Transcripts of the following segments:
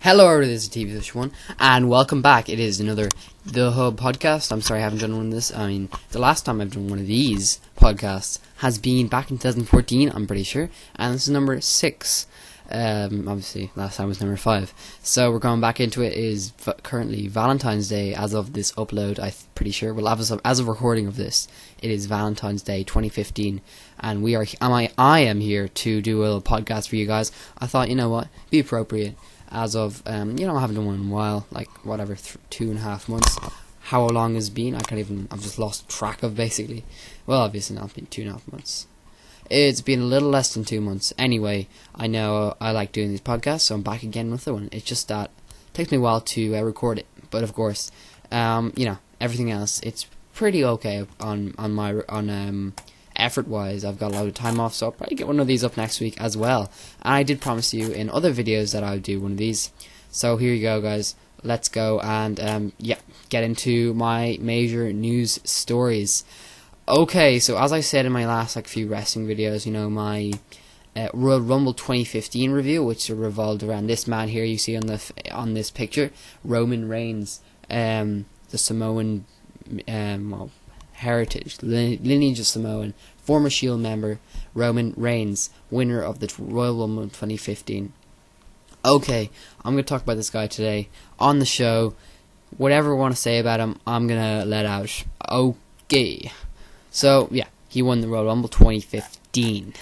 Hello, everybody, this is TV1, and welcome back. It is another The Hub podcast. I'm sorry I haven't done one of this. I mean, the last time I've done one of these podcasts has been back in 2014, I'm pretty sure, and this is number 6. Obviously, last time was number 5. So we're going back into it. It is currently Valentine's Day as of this upload, I'm pretty sure. Well, as of recording of this, it is Valentine's Day 2015, and I am here to do a little podcast for you guys. I thought, you know what, be appropriate. As of, I haven't done one in a while, like, whatever, 2.5 months. How long has it been? I've just lost track of, basically. Well, obviously not been 2.5 months. It's been a little less than 2 months. Anyway, I know I like doing these podcasts, so I'm back again with the one. It's just that it takes me a while to record it. But, of course, everything else, it's pretty okay on effort-wise. I've got a lot of time off, so I'll probably get one of these up next week as well. And I did promise you in other videos that I would do one of these. So here you go, guys. Let's go and, get into my major news stories. Okay, so as I said in my last few wrestling videos, my Royal Rumble 2015 review, which revolved around this man here you see on this picture, Roman Reigns, the Samoan, heritage, lineage of Samoan, former Shield member, Roman Reigns, winner of the Royal Rumble 2015. Okay, I'm going to talk about this guy today on the show. Whatever I want to say about him, I'm going to let out. Okay. So, yeah, he won the Royal Rumble 2015.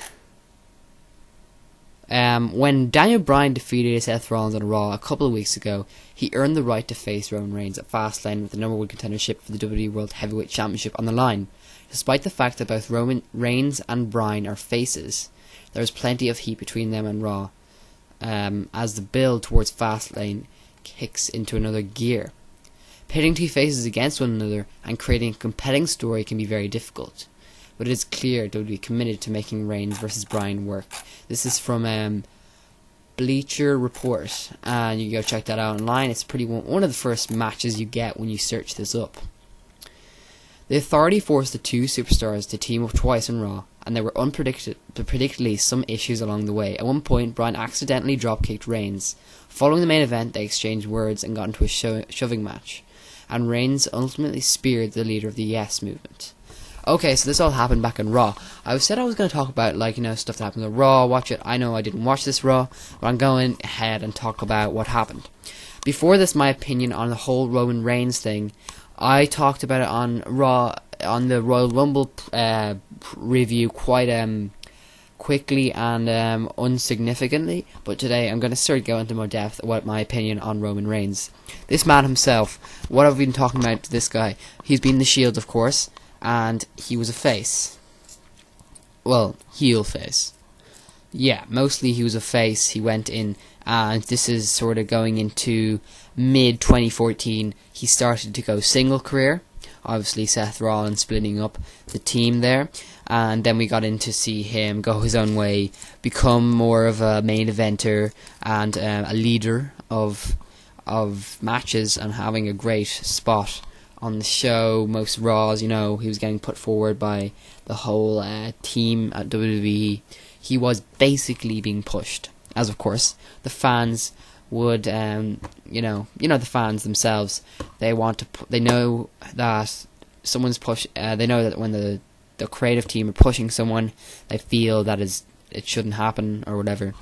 When Daniel Bryan defeated Seth Rollins on Raw a couple of weeks ago, he earned the right to face Roman Reigns at Fastlane with the #1 contendership for the WWE World Heavyweight Championship on the line. Despite the fact that both Roman Reigns and Bryan are faces, there is plenty of heat between them and Raw, as the build towards Fastlane kicks into another gear. Pitting two faces against one another and creating a compelling story can be very difficult, but it is clear they would be committed to making Reigns versus Bryan work. This is from Bleacher Report, and you can go check that out online. It's one of the first matches you get when you search this up. The Authority forced the two superstars to team up twice on Raw, and there were predictably some issues along the way. At one point, Bryan accidentally drop-kicked Reigns. Following the main event, they exchanged words and got into a shoving match, and Reigns ultimately speared the leader of the Yes movement. Okay, so this all happened back on Raw. I said I was going to talk about, stuff that happened on Raw, watch it. I know I didn't watch this Raw, but I'm going ahead and talk about what happened. Before this, my opinion on the whole Roman Reigns thing, I talked about it on Raw, on the Royal Rumble review quite quickly and unsignificantly, but today I'm going to start going into more depth about my opinion on Roman Reigns. This man himself, what have we been talking about to this guy? He's been the Shield, of course, and he was a face. Well, heel face. Yeah, mostly he was a face. He went in, and this is sort of going into mid-2014. He started to go single career. Obviously, Seth Rollins splitting up the team there. And then we got in to see him go his own way, become more of a main eventer and a leader of matches and having a great spot on the show. Most Raws, he was getting put forward by the whole team at WWE. He was basically being pushed, as of course the fans would, the fans themselves. They know that someone's push. They know that when the creative team are pushing someone, they feel that it shouldn't happen or whatever.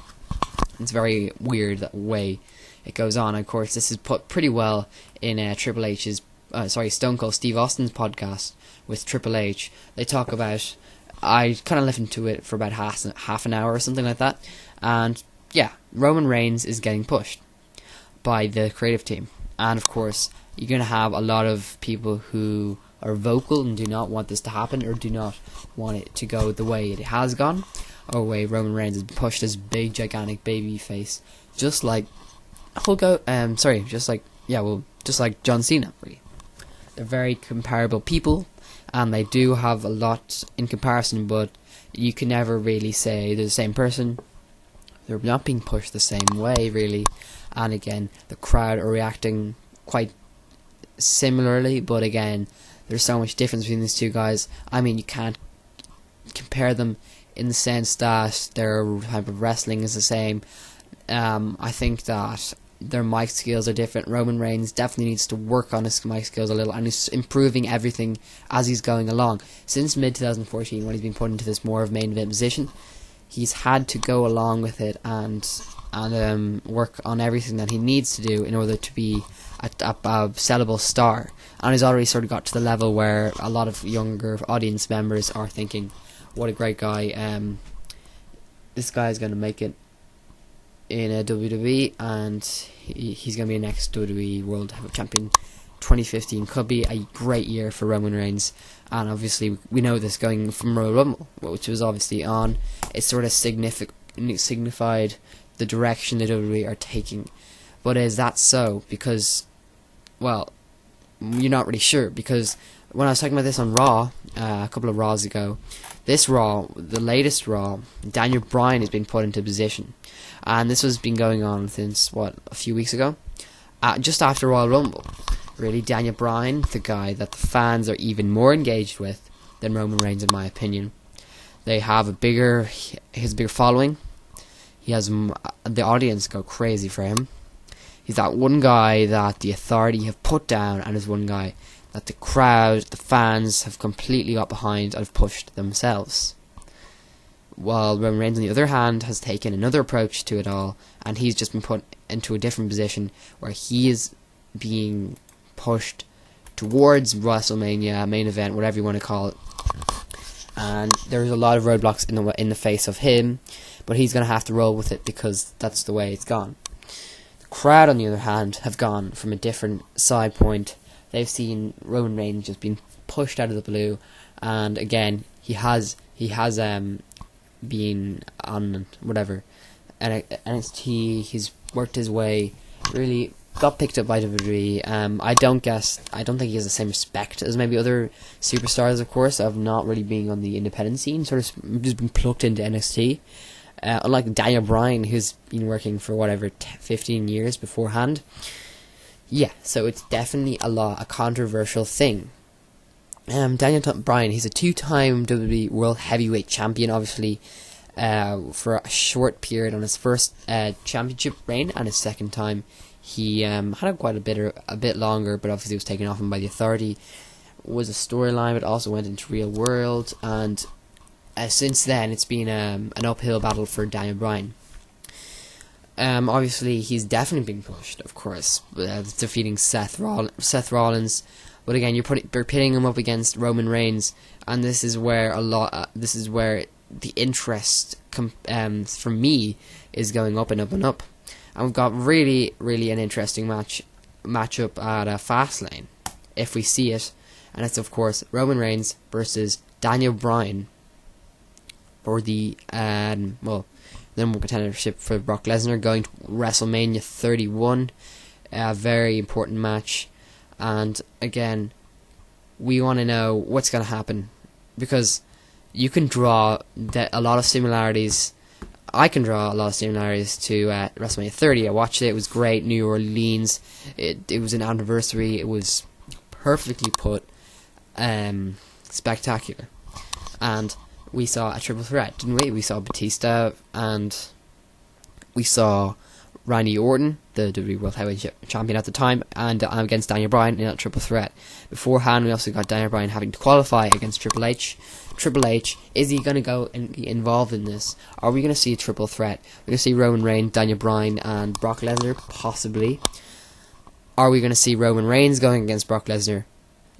It's very weird that way it goes on. Of course, this is put pretty well in Stone Cold Steve Austin's podcast with Triple H. They talk about. I kind of listened to it for about half an hour or something like that, and yeah, Roman Reigns is getting pushed by the creative team, and of course you're going to have a lot of people who are vocal and do not want this to happen or do not want it to go the way it has gone, or the way Roman Reigns has pushed this big gigantic baby face, just like just like John Cena. Really, they're very comparable people, and they do have a lot in comparison, but you can never really say they're the same person. They're not being pushed the same way, really. And again, the crowd are reacting quite similarly, but again, there's so much difference between these two guys. I mean, you can't compare them in the sense that their type of wrestling is the same. I think that their mic skills are different. Roman Reigns definitely needs to work on his mic skills a little, and he's improving everything as he's going along. Since mid-2014, when he's been put into this more of main event position, he's had to go along with it and work on everything that he needs to do in order to be a sellable star. And he's already sort of got to the level where a lot of younger audience members are thinking, what a great guy, this guy is going to make it in a WWE, and he's going to be the next WWE World Heavyweight Champion. 2015 could be a great year for Roman Reigns, and obviously we know this going from Royal Rumble, which was obviously on. It sort of signified the direction the WWE are taking. But is that so? Because, well, you're not really sure, because when I was talking about this on Raw, a couple of Raws ago, this Raw, the latest Raw, Daniel Bryan has been put into position. And this has been going on since, a few weeks ago? Just after Royal Rumble. Really, Daniel Bryan, the guy that the fans are even more engaged with than Roman Reigns, in my opinion. They have he has a bigger following. He has the audience go crazy for him. He's that one guy that the Authority have put down, and is one guy that the crowd, the fans, have completely got behind and have pushed themselves. While Roman Reigns, on the other hand, has taken another approach to it all, and he's just been put into a different position where he is being pushed towards WrestleMania, main event, whatever you want to call it. And there's a lot of roadblocks in the face of him, but he's going to have to roll with it because that's the way it's gone. The crowd, on the other hand, have gone from a different side point. They've seen Roman Reigns just being pushed out of the blue, and again, he has been on whatever NXT. He's worked his way, really got picked up by WWE. I don't think he has the same respect as maybe other superstars, of course, of not really being on the independent scene, sort of just been plucked into NXT. Unlike Daniel Bryan, who's been working for 15 years beforehand. Yeah, so it's definitely a controversial thing. Daniel Bryan, he's a 2-time WWE World Heavyweight Champion, obviously, for a short period on his first championship reign, and his second time he had quite a bit longer, but obviously was taken off him by the Authority. It was a storyline, but also went into real world, and since then it's been an uphill battle for Daniel Bryan. Obviously he's definitely being pushed, of course, defeating Seth Rollins. But again, you're pitting him up against Roman Reigns, and this is where the interest from me is going up and up and up. And we've got really, really an interesting matchup at Fastlane, if we see it, and it's of course Roman Reigns versus Daniel Bryan for the number one contendership for Brock Lesnar, going to WrestleMania 31, a very important match. And again, we want to know what's going to happen, because you can draw a lot of similarities. I can draw a lot of similarities to WrestleMania 30. I watched it. It was great. New Orleans. It was an anniversary. It was perfectly put. Spectacular. And we saw a triple threat, didn't we? We saw Batista, and we saw Randy Orton, the WWE World Heavyweight Champion at the time, and against Daniel Bryan in that triple threat. Beforehand, we also got Daniel Bryan having to qualify against Triple H. Triple H, is he going to go and be involved in this? Are we going to see a triple threat? We're going to see Roman Reigns, Daniel Bryan, and Brock Lesnar, possibly. Are we going to see Roman Reigns going against Brock Lesnar?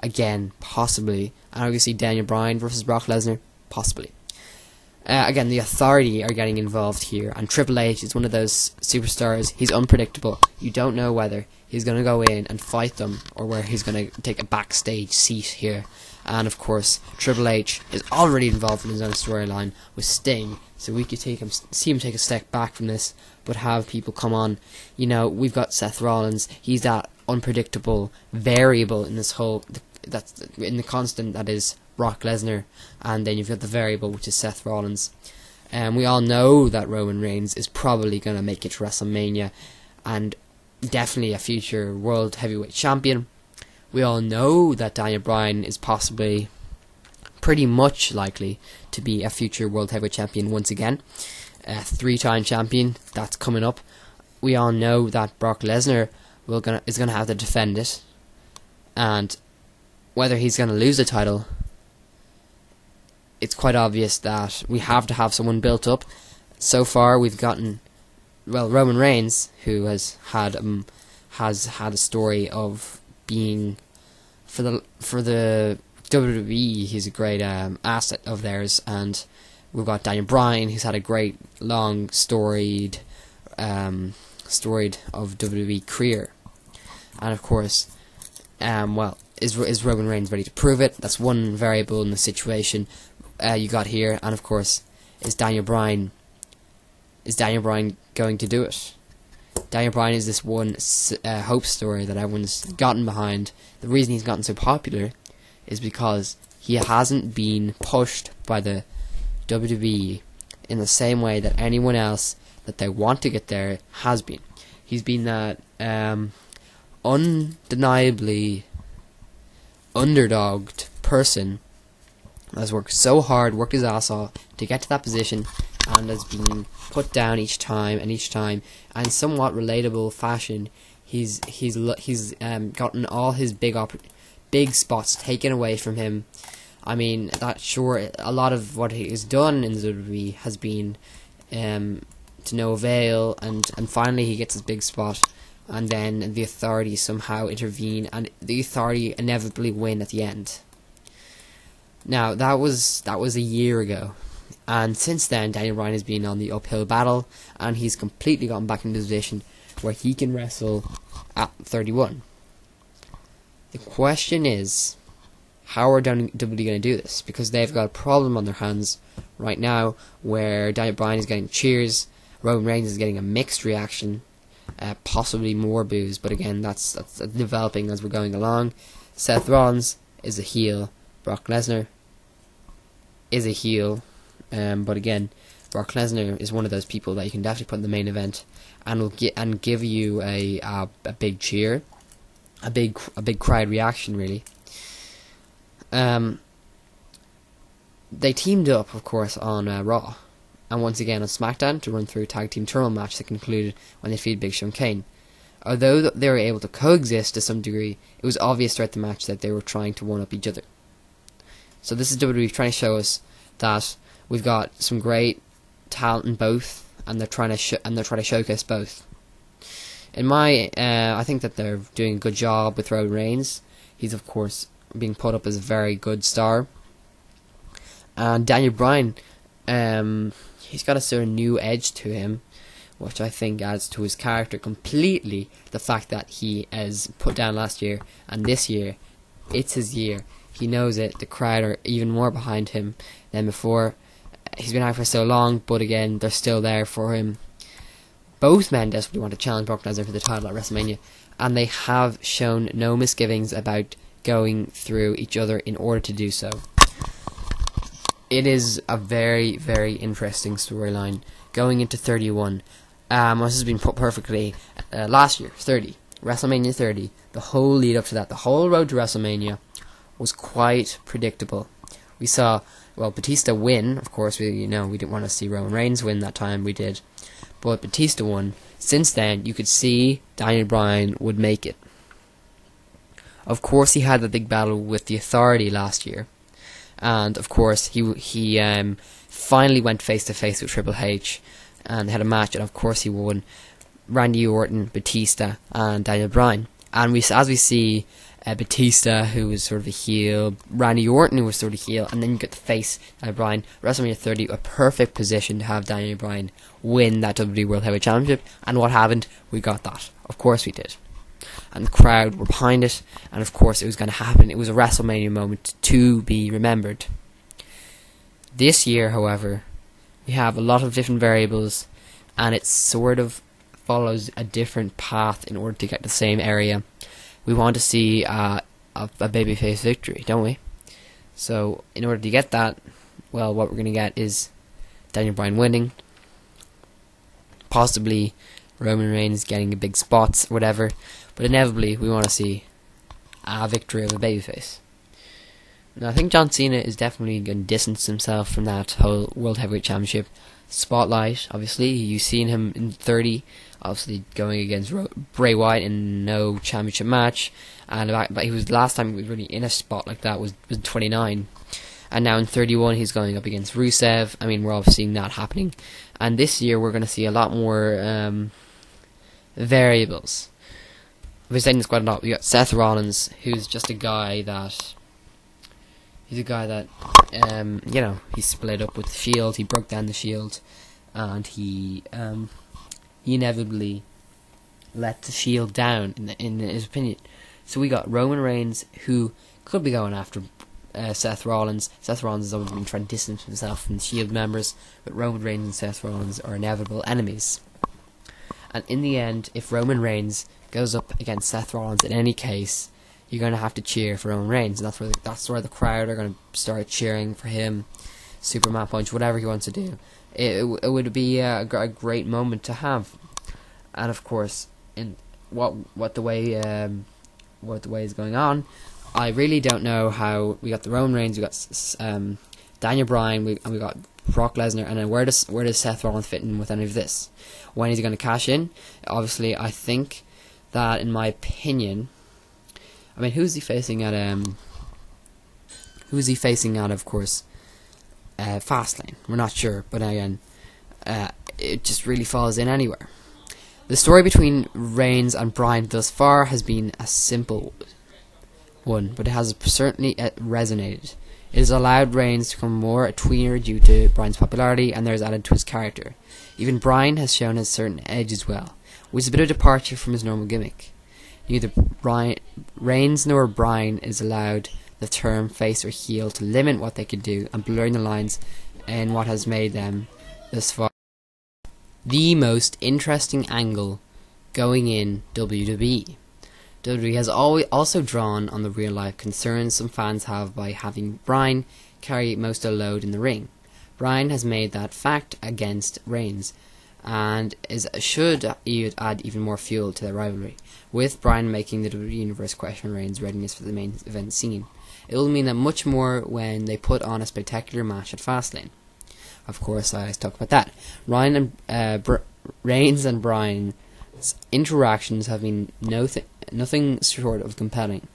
Again, possibly. And are we going to see Daniel Bryan versus Brock Lesnar? Possibly. Again, the Authority are getting involved here, and Triple H is one of those superstars. He's unpredictable. You don't know whether he's going to go in and fight them, or where he's going to take a backstage seat here. And of course, Triple H is already involved in his own storyline with Sting, so we could see him take a step back from this, but have people come on. You know, we've got Seth Rollins. He's that unpredictable variable in this whole, that's in the constant that is Brock Lesnar, and then you've got the variable, which is Seth Rollins. And we all know that Roman Reigns is probably going to make it to WrestleMania, and definitely a future World Heavyweight Champion. We all know that Daniel Bryan is possibly pretty much likely to be a future World Heavyweight Champion once again. A 3-time champion, that's coming up. we all know that Brock Lesnar is gonna have to defend it, and whether he's gonna lose the title, it's quite obvious that we have to have someone built up. So far, we've gotten Roman Reigns, who has had a story of being for the WWE. He's a great asset of theirs, and we've got Daniel Bryan, who's had a great long storied of WWE career, and of course, is Roman Reigns ready to prove it? That's one variable in the situation you got here, and of course, is Daniel Bryan going to do it? Daniel Bryan is this one hope story that everyone's gotten behind. The reason he's gotten so popular is because he hasn't been pushed by the WWE in the same way that anyone else that they want to get there has been. He's been that undeniably underdogged person that has worked so hard, worked his ass off to get to that position, and has been put down each time, and in somewhat relatable fashion, he's gotten all his big spots taken away from him. I mean, that sure, a lot of what he has done in the WWE has been to no avail, and finally he gets his big spot, and then the Authority somehow intervene, and the Authority inevitably win at the end. Now, that was a year ago, and since then, Daniel Bryan has been on the uphill battle, and he's completely gotten back into a position where he can wrestle at 31. The question is, how are WWE going to do this? Because they've got a problem on their hands right now, where Daniel Bryan is getting cheers, Roman Reigns is getting a mixed reaction, possibly more boos, but again, that's developing as we're going along. Seth Rollins is a heel, Brock Lesnar is a heel, but again, Brock Lesnar is one of those people that you can definitely put in the main event, and will give you a big cheer, a big crowd reaction, really. They teamed up, of course, on Raw, and once again on SmackDown to run through a tag team tournament match that concluded when they defeated Big Show and Kane. Although they were able to coexist to some degree, it was obvious throughout the match that they were trying to one up each other. So this is WWE trying to show us that we've got some great talent in both, and they're trying to showcase both. I think that they're doing a good job with Roman Reigns. He's of course being put up as a very good star, and Daniel Bryan, he's got a sort of new edge to him, which I think adds to his character completely. The fact that he is put down last year, and this year, it's his year. He knows it. The crowd are even more behind him than before. He's been out for so long, but again, they're still there for him. Both men desperately want to challenge Brock Lesnar for the title at WrestleMania, and they have shown no misgivings about going through each other in order to do so. It is a very, very interesting storyline going into 31. This has been put perfectly last year, 30, WrestleMania 30. The whole lead up to that, the whole road to WrestleMania, was quite predictable. We saw, Batista win. Of course, we didn't want to see Roman Reigns win that time. We did, but Batista won. Since then, you could see Daniel Bryan would make it. Of course, he had the big battle with the Authority last year, and of course, he finally went face to face with Triple H, and had a match, and of course, he won. Randy Orton, Batista, and Daniel Bryan. And as we see Batista, who was sort of a heel, Randy Orton, who was sort of a heel, and then you get the face, Daniel Bryan. WrestleMania 30, a perfect position to have Daniel Bryan win that WWE World Heavyweight Championship. And what happened? We got that. Of course we did. And the crowd were behind it, and of course it was going to happen. It was a WrestleMania moment to be remembered. This year, however, we have a lot of different variables, and it sort of follows a different path in order to get to the same area. We want to see a babyface victory, don't we? So, in order to get that, what we're going to get is Daniel Bryan winning, possibly Roman Reigns getting a big spots, whatever, but inevitably we want to see a victory of a babyface. Now, I think John Cena is definitely going to distance himself from that whole World Heavyweight Championship spotlight. Obviously, you've seen him in 30, obviously going against Bray Wyatt in no championship match, and but he was the last time he was really in a spot like that was 29, and now in 31 he's going up against Rusev. I mean, we're all seeing that happening, and this year we're going to see a lot more variables. We're saying this quite a lot. We got Seth Rollins, who's just a guy that. He's a guy that, he split up with the Shield. He broke down the Shield, and he inevitably let the Shield down, in his opinion. So we got Roman Reigns, who could be going after Seth Rollins. Seth Rollins has always been trying to distance himself from the Shield members, but Roman Reigns and Seth Rollins are inevitable enemies. And in the end, if Roman Reigns goes up against Seth Rollins in any case, you're going to have to cheer for Roman Reigns, and that's where the crowd are going to start cheering for him, Superman Punch, whatever he wants to do. It would be a great moment to have, and of course, in what the way is going on, I really don't know how. We got the Roman Reigns, we got Daniel Bryan, we got Brock Lesnar, and then where does Seth Rollins fit in with any of this? When is he going to cash in? Obviously, I think that, in my opinion. I mean, who's he facing at? Of course, Fastlane. We're not sure, but again, it just really falls in anywhere. The story between Reigns and Bryan thus far has been a simple one, but it has certainly resonated. It has allowed Reigns to become more a tweener due to Bryan's popularity, and there's added to his character. Even Bryan has shown a certain edge as well, which is a bit of a departure from his normal gimmick. Neither Reigns nor Bryan is allowed the term face or heel to limit what they can do, and blurring the lines in what has made them thus far the most interesting angle going in WWE. WWE has also drawn on the real life concerns some fans have by having Bryan carry most of the load in the ring. Bryan has made that fact against Reigns, and should add even more fuel to their rivalry, with Bryan making the WWE Universe question Reigns' readiness for the main event scene. It will mean that much more when they put on a spectacular match at Fastlane. Of course, I always talk about that. Reigns and Bryan's interactions have been nothing short of compelling,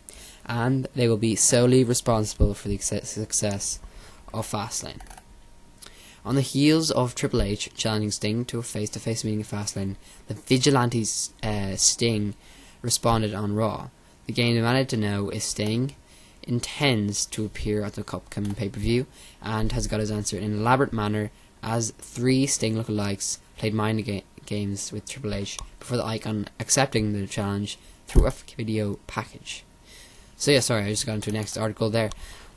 and they will be solely responsible for the success of Fastlane. On the heels of Triple H challenging Sting to a face-to-face meeting at Fastlane, the vigilante Sting responded on Raw. The game demanded to know if Sting intends to appear at the upcoming pay-per-view, and has got his answer in an elaborate manner as 3 Sting lookalikes played mind games with Triple H before the Icon accepting the challenge through a video package. So yeah, sorry, I just got into the next article there,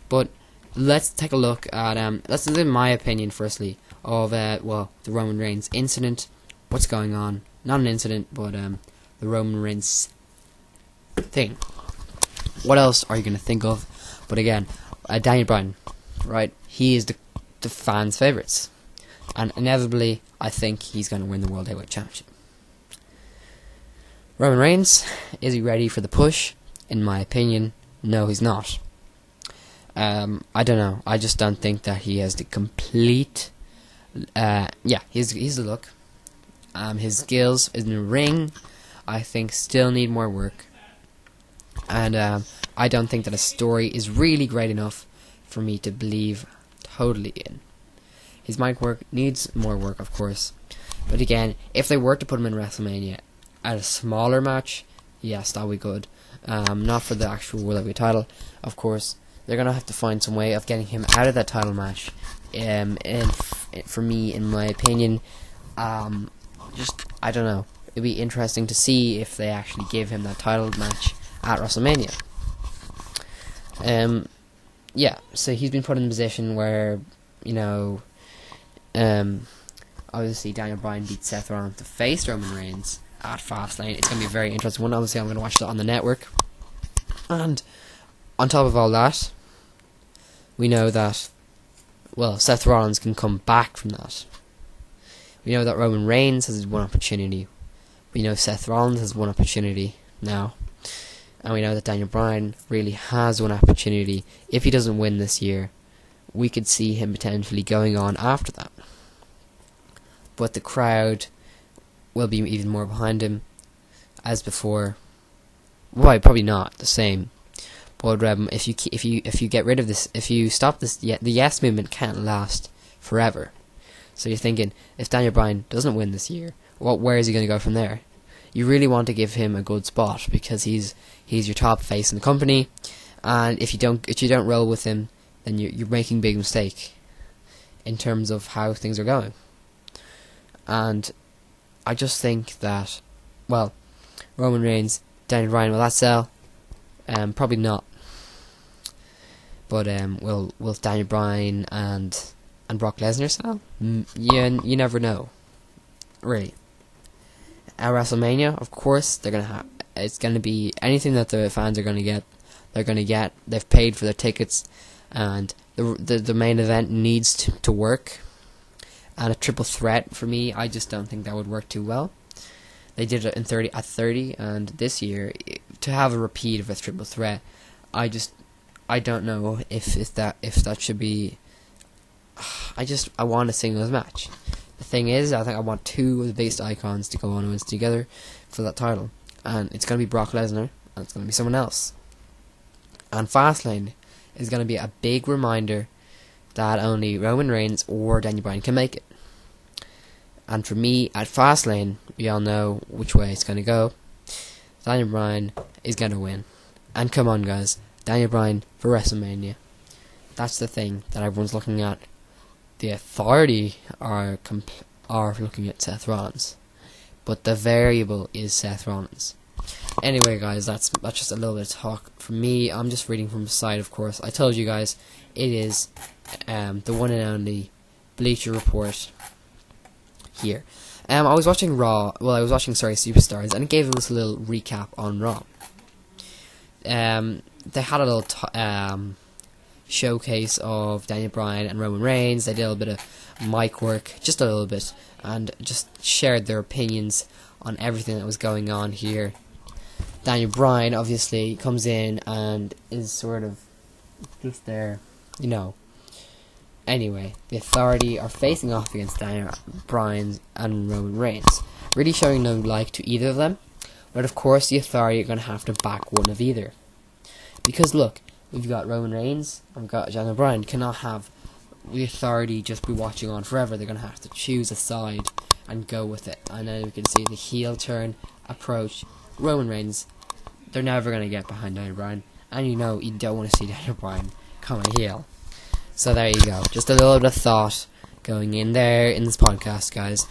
but let's take a look at let's look at my opinion firstly of the Roman Reigns incident. What's going on? Not an incident, but the Roman Reigns thing. What else are you going to think of? But again, Daniel Bryan, right? He is the fans' favourites, and inevitably, I think he's going to win the World Heavyweight Championship. Roman Reigns, is he ready for the push? In my opinion, no, he's not. I don't know. I just don't think that he has the complete. He's the look. His skills in the ring, I think, still need more work. And I don't think that a story is really great enough for me to believe totally in. His mic work needs more work, of course. But again, if they were to put him in WrestleMania at a smaller match, yes, that would be good. Not for the actual World Heavyweight title, of course. They're going to have to find some way of getting him out of that title match. And for me, in my opinion, I don't know. It'd be interesting to see if they actually give him that title match at WrestleMania. So he's been put in a position where, obviously Daniel Bryan beat Seth Rollins to face Roman Reigns at Fastlane. It's going to be a very interesting one. Obviously, I'm going to watch that on the network. And on top of all that, we know that, Seth Rollins can come back from that. We know that Roman Reigns has one opportunity. We know Seth Rollins has one opportunity now. and we know that Daniel Bryan really has one opportunity. If he doesn't win this year, we could see him potentially going on after that. But the crowd will be even more behind him as before. Well, probably not the same. But if you get rid of this, if you stop this, the yes movement can't last forever. So you're thinking, if Daniel Bryan doesn't win this year, where is he going to go from there? You really want to give him a good spot because he's your top face in the company, and if you don't roll with him, then you're making a big mistake in terms of how things are going. And I just think that, well, Roman Reigns, Daniel Bryan, will that sell? Probably not. But will Daniel Bryan and Brock Lesnar sell? You never know, really. At WrestleMania, of course, it's gonna be anything that the fans are gonna get. They're gonna get. They've paid for their tickets, and the main event needs to work. And a triple threat for me, I just don't think that would work too well. They did it at 30, and this year to have a repeat of a triple threat, I don't know if that should be. I want a singles match. The thing is, I think I want two of the biggest icons to go on and win together for that title, and it's going to be Brock Lesnar, and it's going to be someone else. And Fastlane is going to be a big reminder that only Roman Reigns or Daniel Bryan can make it. And for me, at Fastlane, we all know which way it's going to go. Daniel Bryan is going to win. And come on, guys, Daniel Bryan for WrestleMania. That's the thing that everyone's looking at. The Authority are looking at Seth Rollins, but the variable is Seth Rollins. Anyway, guys, that's just a little bit of talk from me. I'm just reading from the side, of course. I told you guys it is the one and only Bleacher Report here. I was watching Raw. Well, I was watching Superstars, and it gave us a little recap on Raw. They had a little showcase of Daniel Bryan and Roman Reigns. They did a little bit of mic work, just a little bit, and just shared their opinions on everything that was going on here. Daniel Bryan obviously comes in and is sort of just there, you know. Anyway, the Authority are facing off against Daniel Bryan and Roman Reigns, really showing no like to either of them. But of course, the Authority are going to have to back one of either, because look, we've got Roman Reigns and we've got Daniel Bryan. Cannot have the Authority just be watching on forever. They're going to have to choose a side and go with it. And then we can see the heel turn approach. Roman Reigns, they're never going to get behind Daniel Bryan. And you know you don't want to see Daniel Bryan come a heel. So there you go. Just a little bit of thought going in there in this podcast, guys.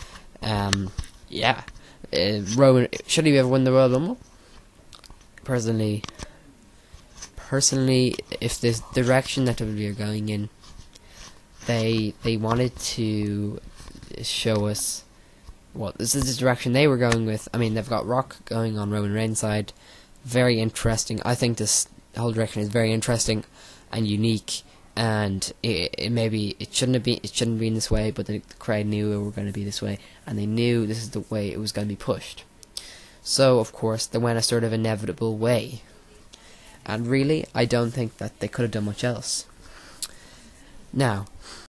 Yeah. Roman, should he ever win the Royal Rumble? Personally, if this direction that WWE are going in, they wanted to show us, well, this is the direction they were going with. I mean, they've got Rock going on Roman Reigns' side. Very interesting. I think this whole direction is very interesting and unique. And it shouldn't be in this way, but the crowd knew it were going to be this way, and they knew this is the way it was going to be pushed. So of course they went a sort of inevitable way. And really, I don't think that they could have done much else. Now,